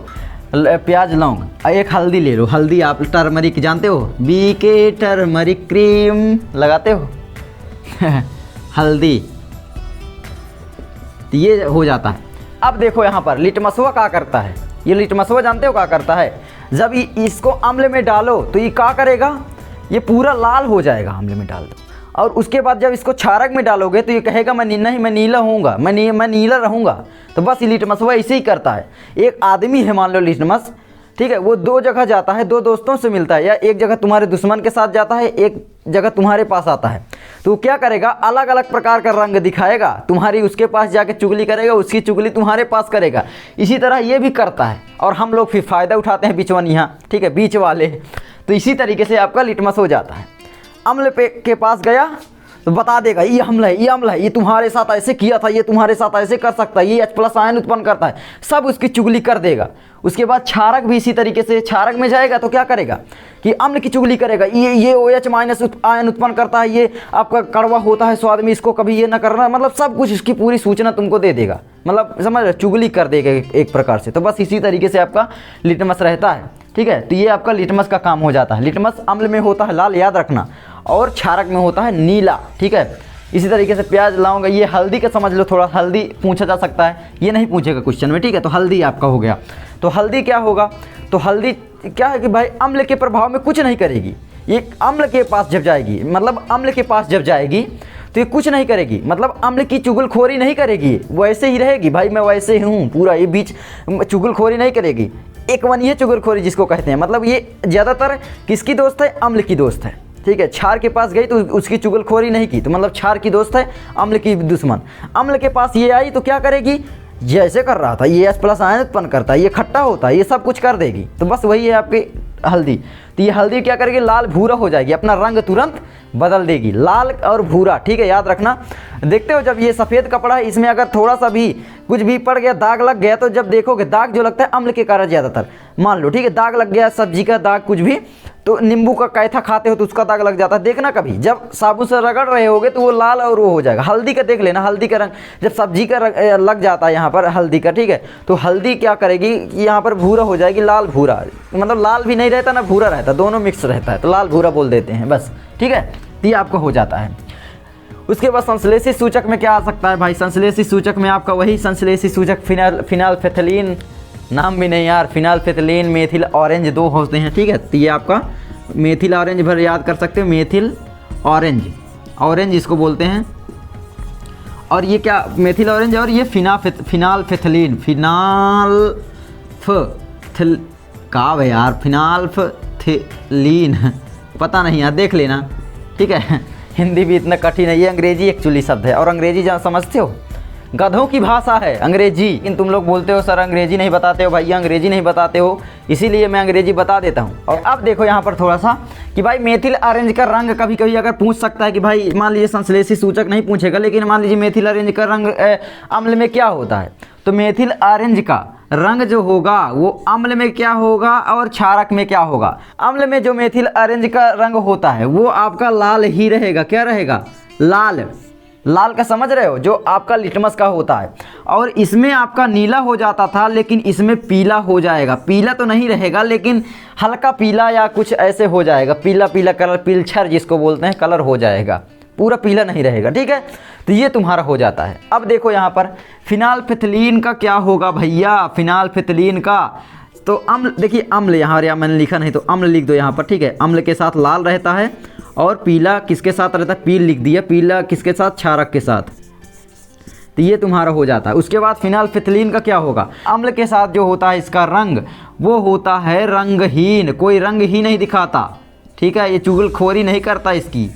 A: प्याज लौंग। एक हल्दी ले लो, हल्दी आप टर्मरिक जानते हो, BK टर्मरिक क्रीम लगाते हो हल्दी, तो ये हो जाता है। अब देखो यहाँ पर लिटमसवा क्या करता है, ये लिटमसवा जानते हो क्या करता है, जब इसको अम्ल में डालो तो ये क्या करेगा, ये पूरा लाल हो जाएगा अम्ल में डाल दो, और उसके बाद जब इसको क्षारक में डालोगे तो ये कहेगा मैं नीला होऊंगा, मैं नीला रहूँगा। तो बस ये लिटमसवा ऐसे ही करता है। एक आदमी है मान लो लिटमस, ठीक है, वो दो जगह जाता है, दो दोस्तों से मिलता है, या एक जगह तुम्हारे दुश्मन के साथ जाता है, एक जगह तुम्हारे पास आता है, तो क्या करेगा, अलग अलग प्रकार का रंग दिखाएगा, तुम्हारी उसके पास जाके चुगली करेगा, उसकी चुगली तुम्हारे पास करेगा। इसी तरह ये भी करता है, और हम लोग फिर फ़ायदा उठाते हैं बिचवनिया, ठीक है, बीच वाले। तो इसी तरीके से आपका लिटमस हो जाता है। अम्ल के पास गया तो बता देगा ये अम्ल है, ये अम्ल है, ये तुम्हारे साथ ऐसे किया था, ये तुम्हारे साथ ऐसे कर सकता है, ये H+ आयन उत्पन्न करता है, सब उसकी चुगली कर देगा। उसके बाद क्षारक भी इसी तरीके से, क्षारक में जाएगा तो क्या करेगा कि अम्ल की चुगली करेगा, ये OH- आयन उत्पन्न करता है, ये आपका कड़वा होता है स्वाद में, इसको कभी ये ना करना, मतलब सब कुछ इसकी पूरी सूचना तुमको दे देगा, मतलब समझ रहे, चुगली कर देगा एक प्रकार से। तो बस इसी तरीके से आपका लिटमस रहता है, ठीक है। तो ये आपका लिटमस का काम हो जाता है। लिटमस अम्ल में होता है लाल, याद रखना, और क्षारक में होता है नीला, ठीक है। इसी तरीके से प्याज लाऊंगा। ये हल्दी का समझ लो, थोड़ा हल्दी पूछा जा सकता है, ये नहीं पूछेगा क्वेश्चन में, ठीक है। तो हल्दी आपका हो गया। तो हल्दी क्या होगा, तो हल्दी क्या है कि भाई अम्ल के प्रभाव में कुछ नहीं करेगी। ये अम्ल के पास जब जाएगी, मतलब अम्ल के पास जब जाएगी तो ये कुछ नहीं करेगी, मतलब अम्ल की चुगलखोरी नहीं करेगी, वैसे ही रहेगी। भाई मैं वैसे ही हूँ पूरा, ये बीच चुगलखोरी नहीं करेगी। एक वन ये चुगलखोरी जिसको कहते हैं, मतलब ये ज़्यादातर किसकी दोस्त है, अम्ल की दोस्त है, ठीक है। क्षार के पास गई तो उसकी चुगलखोरी नहीं की, तो मतलब क्षार की दोस्त है, अम्ल की दुश्मन। अम्ल के पास ये आई तो क्या करेगी, जैसे कर रहा था ये H+ आयन उत्पन्न करता है, ये खट्टा होता है, ये सब कुछ कर देगी। तो बस वही है आपकी हल्दी। तो ये हल्दी क्या करेगी, लाल भूरा हो जाएगी, अपना रंग तुरंत बदल देगी, लाल और भूरा, ठीक है। याद रखना, देखते हो जब ये सफ़ेद कपड़ा है, इसमें अगर थोड़ा सा भी कुछ भी पड़ गया, दाग लग गया, तो जब देखोगे दाग जो लगता है अम्ल के कारण ज़्यादातर, मान लो, ठीक है, दाग लग गया, सब्जी का दाग कुछ भी, तो नींबू का कैथा खाते हो तो उसका दाग लग जाता है। देखना कभी जब साबुन से रगड़ रहे होगे तो वो लाल और वो हो जाएगा। हल्दी का देख लेना, हल्दी का रंग जब सब्जी का लग जाता है यहाँ पर हल्दी का, ठीक है, तो हल्दी क्या करेगी कि यहाँ पर भूरा हो जाएगी, लाल भूरा, मतलब लाल भी नहीं रहता ना भूरा रहता, दोनों मिक्स रहता है, तो लाल भूरा बोल देते हैं बस, ठीक है। तो ये आपका हो जाता है। उसके बाद संश्लेषी सूचक में क्या आ सकता है भाई, संश्लेषी सूचक में आपका वही संश्लेषी सूचक फिनाल्फेथिलीन, नाम भी नहीं यार, फिनाल्फेथिलीन, मेथिल ऑरेंज, दो होते हैं, ठीक है। तो ये आपका मेथिल ऑरेंज भर याद कर सकते हो, मेथिल ऑरेंज, ऑरेंज इसको बोलते हैं। और ये क्या, मेथिल ऑरेंज, और ये फिनाल्फेथिलीन, फिनाल्फेथिलीन, पता नहीं यार, देख लेना, ठीक है। हिंदी भी इतना कठिन है, ये अंग्रेजी एक्चुअली शब्द है, और अंग्रेजी जहाँ समझते हो, गधों की भाषा है अंग्रेजी। लेकिन तुम लोग बोलते हो सर अंग्रेजी नहीं बताते हो, भैया अंग्रेजी नहीं बताते हो, इसीलिए मैं अंग्रेजी बता देता हूँ। और अब देखो यहाँ पर थोड़ा सा कि भाई मेथिल ऑरेंज का रंग कभी कभी अगर पूछ सकता है कि भाई, मान लीजिए संश्लेषी सूचक नहीं पूछेगा, लेकिन मान लीजिए मेथिल ऑरेंज का रंग अम्ल में क्या होता है, तो मेथिल ऑरेंज का रंग जो होगा वो अम्ल में क्या होगा और क्षारक में क्या होगा। अम्ल में जो मेथिल ऑरेंज का रंग होता है वो आपका लाल ही रहेगा, क्या रहेगा, लाल, लाल का समझ रहे हो, जो आपका लिटमस का होता है। और इसमें आपका नीला हो जाता था, लेकिन इसमें पीला हो जाएगा, पीला तो नहीं रहेगा लेकिन हल्का पीला या कुछ ऐसे हो जाएगा, पीला पीला कलर, पीलछर जिसको बोलते हैं, कलर हो जाएगा, पूरा पीला नहीं रहेगा, ठीक है। तो ये तुम्हारा हो जाता है। अब देखो यहाँ पर फिनाल्फेथिलीन का क्या होगा भैया, फिनाल्फेथिलीन का तो अम्ल, देखिए अम्ल यहाँ मैंने लिखा नहीं तो अम्ल लिख दो यहाँ पर, ठीक है। अम्ल के साथ लाल रहता है और पीला किसके साथ रहता है, पील लिख दिया, पीला किसके साथ, क्षारक के साथ। तो ये तुम्हारा हो जाता है। उसके बाद फिनाल्फेथिलीन का क्या होगा, अम्ल के साथ जो होता है इसका रंग वो होता है रंगहीन, कोई रंग ही नहीं दिखाता, ठीक है, ये चुगलखोरी नहीं करता इसकी।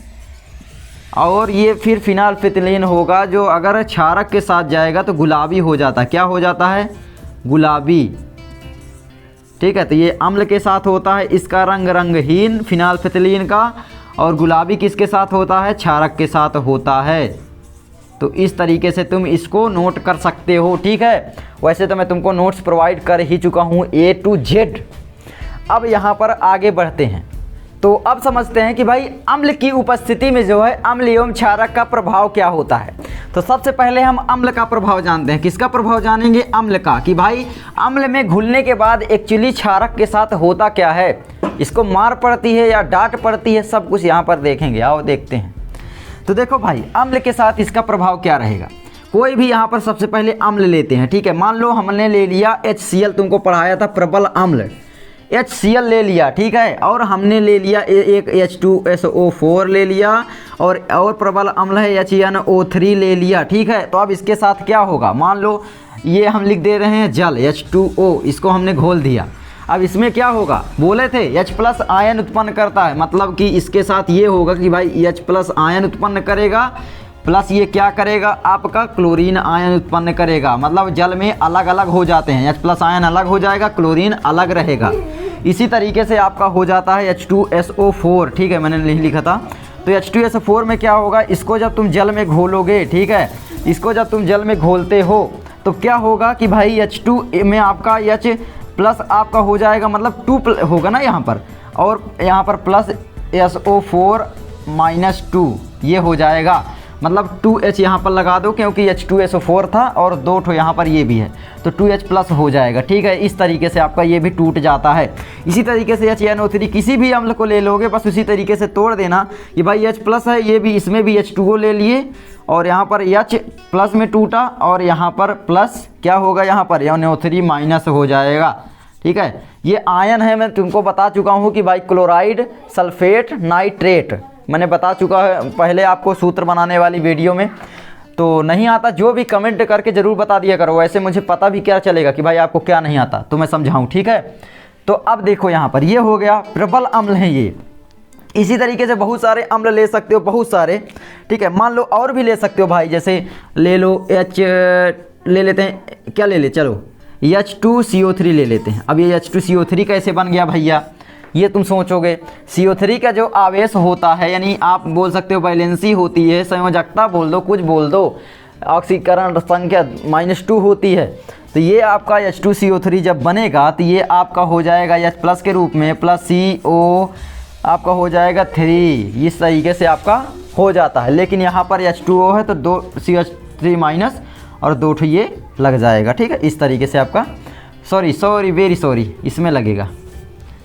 A: और ये फिर फिनाल्फेथिलीन होगा जो अगर क्षारक के साथ जाएगा तो गुलाबी हो जाता है, क्या हो जाता है, गुलाबी, ठीक है। तो ये अम्ल के साथ होता है, इसका रंग रंगहीन फिनाल्फेथिलीन का, और गुलाबी किसके साथ होता है, क्षारक के साथ होता है। तो इस तरीके से तुम इसको नोट कर सकते हो, ठीक है। वैसे तो मैं तुमको नोट्स प्रोवाइड कर ही चुका हूँ A to Z। अब यहाँ पर आगे बढ़ते हैं, तो अब समझते हैं कि भाई अम्ल की उपस्थिति में जो है अम्ल एवं क्षारक का प्रभाव क्या होता है। तो सबसे पहले हम अम्ल का प्रभाव जानते हैं। किसका प्रभाव जानेंगे, अम्ल का, कि भाई अम्ल में घुलने के बाद एक्चुअली क्षारक के साथ होता क्या है, इसको मार पड़ती है या डांट पड़ती है, सब कुछ यहाँ पर देखेंगे, आओ देखते हैं। तो देखो भाई अम्ल के साथ इसका प्रभाव क्या रहेगा। कोई भी यहाँ पर सबसे पहले अम्ल लेते हैं, ठीक है। मान लो हमने ले लिया HCl, तुमको पढ़ाया था प्रबल अम्ल, HCl ले लिया, ठीक है। और हमने ले लिया एक H2SO4 ले लिया, और प्रबल अम्ल है HNO3 ले लिया, ठीक है। तो अब इसके साथ क्या होगा, मान लो ये हम लिख दे रहे हैं जल H2O, इसको हमने घोल दिया। अब इसमें क्या होगा, बोले थे H+ आयन उत्पन्न करता है, मतलब कि इसके साथ ये होगा कि भाई H+ आयन उत्पन्न करेगा, प्लस ये क्या करेगा, आपका क्लोरीन आयन उत्पन्न करेगा, मतलब जल में अलग अलग हो जाते हैं, H+ आयन अलग हो जाएगा, क्लोरीन अलग रहेगा। इसी तरीके से आपका हो जाता है H2SO4, ठीक है, मैंने नहीं लिखा था। तो H2SO4 में क्या होगा, इसको जब तुम जल में घोलोगे, ठीक है, इसको जब तुम जल में घोलते हो तो क्या होगा कि भाई H2 में आपका H+ आपका हो जाएगा, मतलब 2 होगा ना यहाँ पर, और यहाँ पर प्लस SO4 - 2 ये हो जाएगा, मतलब 2H यहाँ पर लगा दो क्योंकि H2SO4 था और 2 ठो यहाँ पर ये भी है तो 2H प्लस हो जाएगा। ठीक है, इस तरीके से आपका ये भी टूट जाता है। इसी तरीके से HNO3 किसी भी अम्ल को ले लोगे बस उसी तरीके से तोड़ देना कि भाई H प्लस है, ये भी इसमें भी H2O ले लिए और यहाँ पर H प्लस में टूटा और यहाँ पर प्लस क्या होगा, यहाँ पर NO3 माइनस हो जाएगा। ठीक है, ये आयन है, मैं तुमको बता चुका हूँ कि भाई क्लोराइड, सल्फेट, नाइट्रेट मैंने बता चुका है पहले आपको सूत्र बनाने वाली वीडियो में। तो नहीं आता जो भी कमेंट करके ज़रूर बता दिया करो, वैसे मुझे पता भी क्या चलेगा कि भाई आपको क्या नहीं आता, तो मैं समझाऊँ। ठीक है, तो अब देखो यहाँ पर ये हो गया प्रबल अम्ल है ये। इसी तरीके से बहुत सारे अम्ल ले सकते हो, बहुत सारे। ठीक है, मान लो और भी ले सकते हो भाई, जैसे ले लो H ले लेते हैं, क्या ले ले, चलो H2CO3 ले लेते हैं। अब ये H2CO3 कैसे बन गया भैया, ये तुम सोचोगे। CO3 का जो आवेश होता है, यानी आप बोल सकते हो वैलेंसी होती है, संयोजकता बोल दो, कुछ बोल दो, ऑक्सीकरण संख्या -2 होती है। तो ये आपका H2CO3 जब बनेगा तो ये आपका हो जाएगा H प्लस के रूप में, प्लस CO आपका हो जाएगा 3। इस तरीके से आपका हो जाता है। लेकिन यहाँ पर H2O है तो 2 CH3 माइनस और 2 ठो ये लग जाएगा। ठीक है, इस तरीके से आपका सॉरी वेरी सॉरी इसमें लगेगा।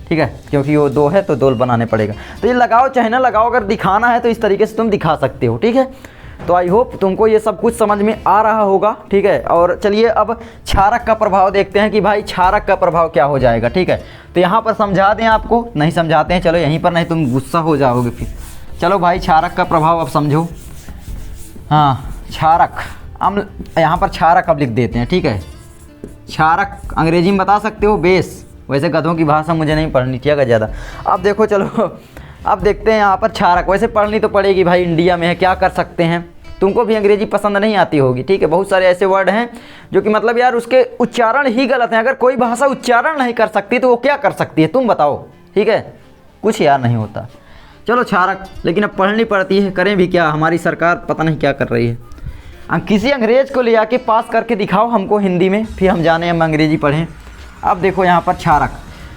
A: ठीक है, क्योंकि वो 2 है तो 2 बनाने पड़ेगा। तो ये लगाओ चाहे ना लगाओ, अगर दिखाना है तो इस तरीके से तुम दिखा सकते हो। ठीक है, तो आई होप तुमको ये सब कुछ समझ में आ रहा होगा। ठीक है, और चलिए अब क्षारक का प्रभाव देखते हैं कि भाई क्षारक का प्रभाव क्या हो जाएगा। ठीक है, तो यहाँ पर समझा दें आपको, नहीं समझाते हैं, चलो यहीं पर, नहीं तुम गुस्सा हो जाओगे फिर। चलो भाई क्षारक का प्रभाव अब समझो। हाँ, क्षारक अम्ल, यहाँ पर क्षारक अब लिख देते हैं। ठीक है, क्षारक अंग्रेजी में बता सकते हो बेस, वैसे गधों की भाषा मुझे नहीं पढ़नी चाहिए ज़्यादा। अब देखो चलो अब देखते हैं यहाँ पर क्षारक, वैसे पढ़नी तो पड़ेगी भाई, इंडिया में है, क्या कर सकते हैं। तुमको भी अंग्रेजी पसंद नहीं आती होगी। ठीक है, बहुत सारे ऐसे वर्ड हैं जो कि मतलब यार उसके उच्चारण ही गलत हैं। अगर कोई भाषा उच्चारण नहीं कर सकती तो वो क्या कर सकती है, तुम बताओ। ठीक है, कुछ यार नहीं होता। चलो क्षारक, लेकिन अब पढ़नी पड़ती है, करें भी क्या, हमारी सरकार पता नहीं क्या कर रही है। किसी अंग्रेज़ को ले आके पास करके दिखाओ हमको हिंदी में, फिर हम जाने हम अंग्रेजी पढ़ें। अब देखो यहाँ पर क्षारक,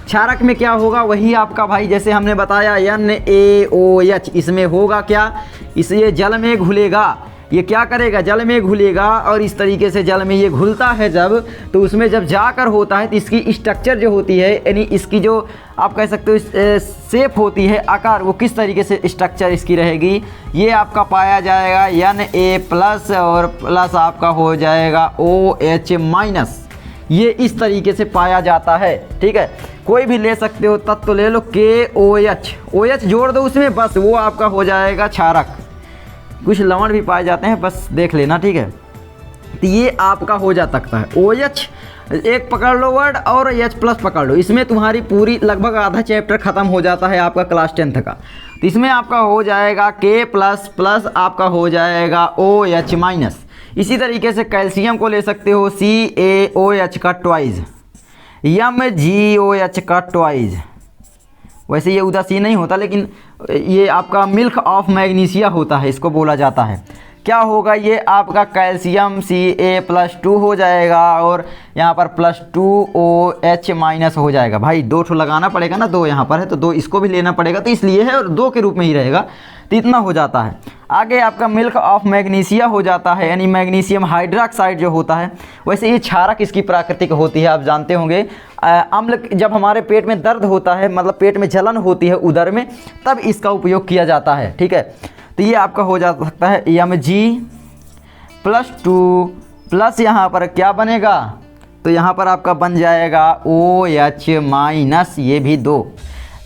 A: क्षारक में क्या होगा, वही आपका भाई जैसे हमने बताया NaOH, इसमें होगा क्या, इसे जल में घुलेगा। ये क्या करेगा, जल में घुलेगा और इस तरीके से जल में ये घुलता है जब, तो उसमें जब जाकर होता है तो इसकी स्ट्रक्चर जो होती है, यानी इसकी जो आप कह सकते हो शेप होती है, आकार, वो किस तरीके से स्ट्रक्चर इसकी रहेगी, ये आपका पाया जाएगा Na+ और प्लस आपका हो जाएगा OH-। ये इस तरीके से पाया जाता है। ठीक है, कोई भी ले सकते हो तत्व, तो ले लो KOH, OH जोड़ दो उसमें, बस वो आपका हो जाएगा क्षारक। कुछ लवण भी पाए जाते हैं, बस देख लेना। ठीक है, तो ये आपका हो जा सकता है। OH एक पकड़ लो वर्ड और H+ पकड़ लो, इसमें तुम्हारी पूरी लगभग आधा चैप्टर ख़त्म हो जाता है आपका क्लास 10th का। तो इसमें आपका हो जाएगा K++ आपका हो जाएगा OH-। इसी तरीके से कैल्शियम को ले सकते हो CaOH का ट्वाइस, MgOH का ट्वाइस। वैसे ये उदासीन नहीं होता, लेकिन ये आपका मिल्क ऑफ मैग्नीशिया होता है, इसको बोला जाता है। क्या होगा, ये आपका कैल्शियम Ca+2 हो जाएगा और यहाँ पर +2OH- हो जाएगा। भाई 2 ठो लगाना पड़ेगा ना, 2 यहाँ पर है तो 2 इसको भी लेना पड़ेगा, तो इसलिए है, और 2 के रूप में ही रहेगा, तो इतना हो जाता है। आगे आपका मिल्क ऑफ मैग्नीशिया हो जाता है, यानी मैग्नीशियम हाइड्रोक्साइड जो होता है। वैसे ये क्षारक इसकी प्राकृतिक होती है, आप जानते होंगे। अम्ल जब हमारे पेट में दर्द होता है, मतलब पेट में जलन होती है उदर में, तब इसका उपयोग किया जाता है। ठीक है, तो ये आपका हो जा सकता है Mg+2 प्लस यहाँ पर क्या बनेगा, तो यहाँ पर आपका बन जाएगा OH-, ये भी 2।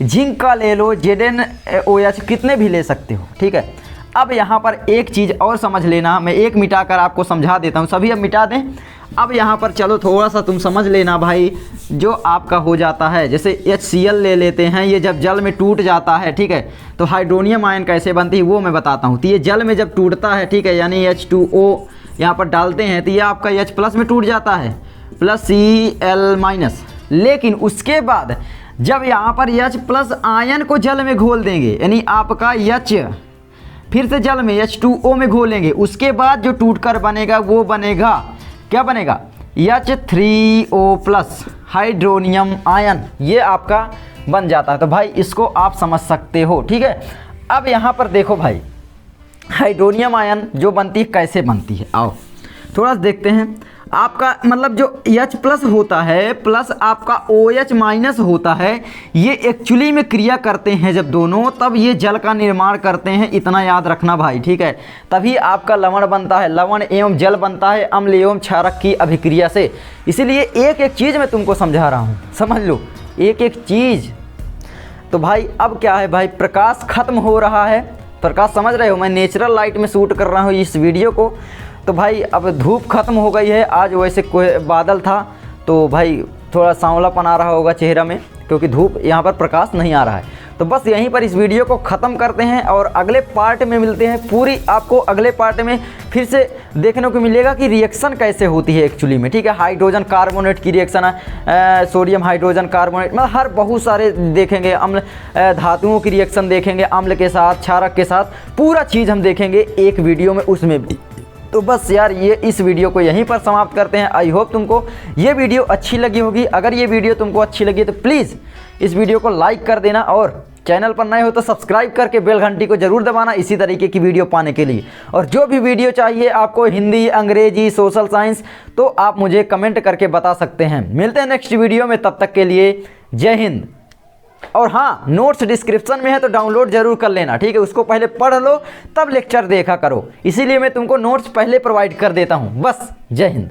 A: जिंक का ले लो, ZnOH, कितने भी ले सकते हो। ठीक है, अब यहाँ पर एक चीज़ और समझ लेना, मैं एक मिटाकर आपको समझा देता हूँ, सभी अब मिटा दें। अब यहाँ पर चलो थोड़ा सा तुम समझ लेना भाई, जो आपका हो जाता है, जैसे HCl ले लेते हैं, ये जब जल में टूट जाता है, ठीक है, तो हाइड्रोनियम आयन कैसे बनती है वो मैं बताता हूँ। तो ये जल में जब टूटता है, ठीक है, यानी H2O यहाँ पर डालते हैं तो ये आपका H+ में टूट जाता है, +Cl-। लेकिन उसके बाद जब यहाँ पर H+ आयन को जल में घोल देंगे, यानी आपका H फिर से जल में H2O में घोलेंगे, उसके बाद जो टूटकर बनेगा वो बनेगा, क्या बनेगा, H3O+ हाइड्रोनियम आयन, ये आपका बन जाता है। तो भाई इसको आप समझ सकते हो। ठीक है, अब यहाँ पर देखो भाई, हाइड्रोनियम आयन जो बनती है कैसे बनती है, आओ थोड़ा सा देखते हैं। आपका मतलब जो H+ होता है प्लस आपका OH- होता है, ये एक्चुअली में क्रिया करते हैं जब दोनों, तब ये जल का निर्माण करते हैं, इतना याद रखना भाई, ठीक है। तभी आपका लवण बनता है, लवण एवं जल बनता है अम्ल एवं क्षारक की अभिक्रिया से। इसीलिए एक एक चीज़ मैं तुमको समझा रहा हूँ, समझ लो एक एक चीज़। तो भाई अब क्या है भाई, प्रकाश खत्म हो रहा है, प्रकाश समझ रहे हो, मैं नेचुरल लाइट में शूट कर रहा हूँ इस वीडियो को। तो भाई अब धूप खत्म हो गई है, आज वैसे कोई बादल था तो भाई थोड़ा सांवलापन आ रहा होगा चेहरा में, क्योंकि धूप यहाँ पर प्रकाश नहीं आ रहा है। तो बस यहीं पर इस वीडियो को ख़त्म करते हैं और अगले पार्ट में मिलते हैं। पूरी आपको अगले पार्ट में फिर से देखने को मिलेगा कि रिएक्शन कैसे होती है एक्चुअली में, ठीक है। हाइड्रोजन कार्बोनेट की रिएक्शन है, सोडियम हाइड्रोजन कार्बोनेट, मतलब हर बहुत सारे देखेंगे, अम्ल धातुओं की रिएक्शन देखेंगे, अम्ल के साथ क्षारक के साथ, पूरा चीज़ हम देखेंगे एक वीडियो में उसमें भी। तो बस यार ये इस वीडियो को यहीं पर समाप्त करते हैं। आई होप तुमको ये वीडियो अच्छी लगी होगी। अगर ये वीडियो तुमको अच्छी लगी तो प्लीज़ इस वीडियो को लाइक कर देना और चैनल पर नए हो तो सब्सक्राइब करके बेल घंटी को ज़रूर दबाना इसी तरीके की वीडियो पाने के लिए। और जो भी वीडियो चाहिए आपको, हिंदी, अंग्रेजी, सोशल साइंस, तो आप मुझे कमेंट करके बता सकते हैं। मिलते हैं नेक्स्ट वीडियो में, तब तक के लिए जय हिंद। और हाँ, नोट्स डिस्क्रिप्शन में है तो डाउनलोड जरूर कर लेना, ठीक है। उसको पहले पढ़ लो तब लेक्चर देखा करो, इसीलिए मैं तुमको नोट्स पहले प्रोवाइड कर देता हूँ। बस जय हिंद।